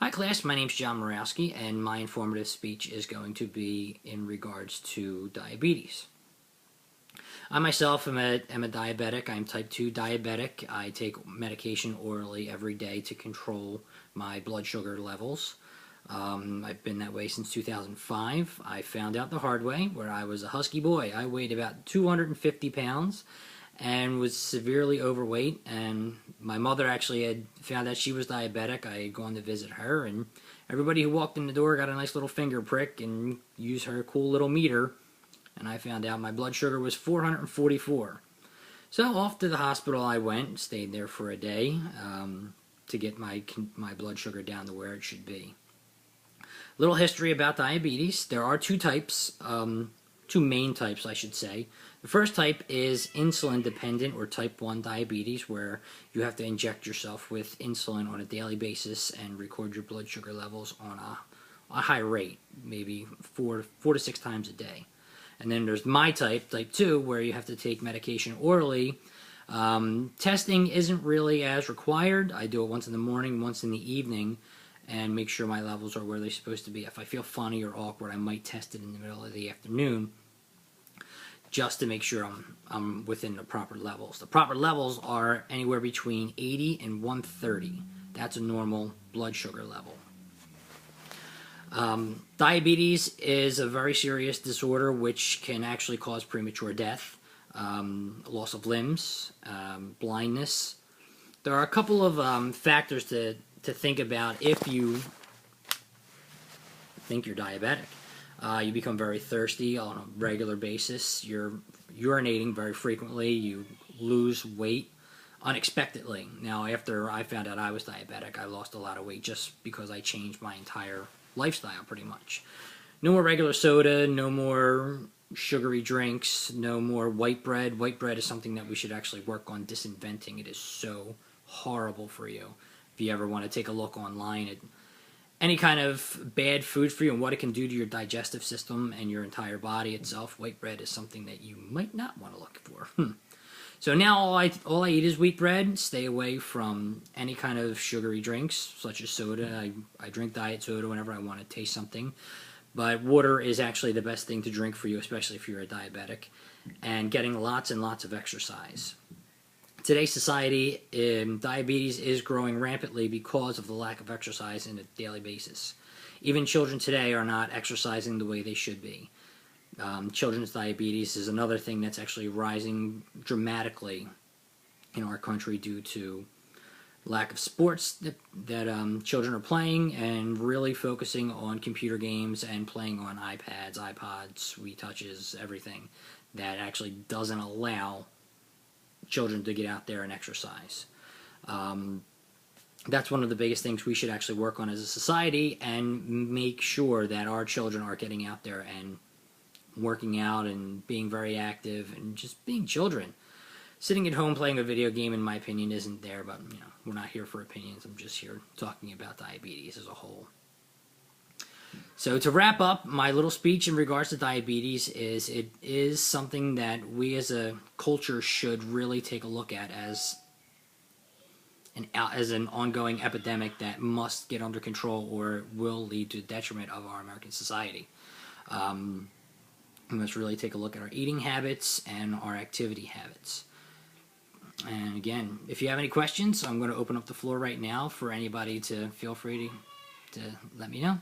Hi class, my name's John Morawski, and my informative speech is going to be in regards to diabetes. I myself am a diabetic. I'm type 2 diabetic. I take medication orally every day to control my blood sugar levels. I've been that way since 2005. I found out the hard way where I was a husky boy. I weighed about 250 pounds and was severely overweight, and my mother actually had found out she was diabetic. I had gone to visit her, and everybody who walked in the door got a nice little finger prick and used her cool little meter, and I found out my blood sugar was 444. So off to the hospital I went, stayed there for a day to get my blood sugar down to where it should be. Little history about diabetes. There are two types, two main types I should say. The first type is insulin-dependent or type 1 diabetes, where you have to inject yourself with insulin on a daily basis and record your blood sugar levels on a high rate, maybe four to 6 times a day. And then there's my type, type 2, where you have to take medication orally. Testing isn't really as required. I do it once in the morning, once in the evening, and make sure my levels are where they're supposed to be. If I feel funny or awkward, I might test it in the middle of the afternoon, just to make sure I'm within the proper levels. The proper levels are anywhere between 80 and 130. That's a normal blood sugar level. Diabetes is a very serious disorder which can actually cause premature death, loss of limbs, blindness. There are a couple of factors to think about if you think you're diabetic. You become very thirsty on a regular basis. You're urinating very frequently. You lose weight unexpectedly. Now, after I found out I was diabetic, I lost a lot of weight just because I changed my entire lifestyle pretty much. No more regular soda, no more sugary drinks, no more white bread. White bread is something that we should actually work on disinventing. It is so horrible for you. If you ever want to take a look online at any kind of bad food for you and what it can do to your digestive system and your entire body itself, white bread is something that you might not want to look for. So now all I eat is wheat bread. Stay away from any kind of sugary drinks, such as soda. I drink diet soda whenever I want to taste something. But water is actually the best thing to drink for you, especially if you're a diabetic. And getting lots and lots of exercise. Today's society, diabetes is growing rampantly because of the lack of exercise on a daily basis. Even children today are not exercising the way they should be. Children's diabetes is another thing that's actually rising dramatically in our country due to lack of sports that children are playing and really focusing on computer games and playing on iPads, iPods, Wii Touches, everything that actually doesn't allow children to get out there and exercise. That's one of the biggest things we should actually work on as a society and make sure that our children are getting out there and working out and being very active and just being children. Sitting at home playing a video game, in my opinion, isn't there, but you know, we're not here for opinions. I'm just here talking about diabetes as a whole. So to wrap up, my little speech in regards to diabetes is it is something that we as a culture should really take a look at as an ongoing epidemic that must get under control or it will lead to the detriment of our American society. We must really take a look at our eating habits and our activity habits. And again, if you have any questions, I'm going to open up the floor right now for anybody to feel free to let me know.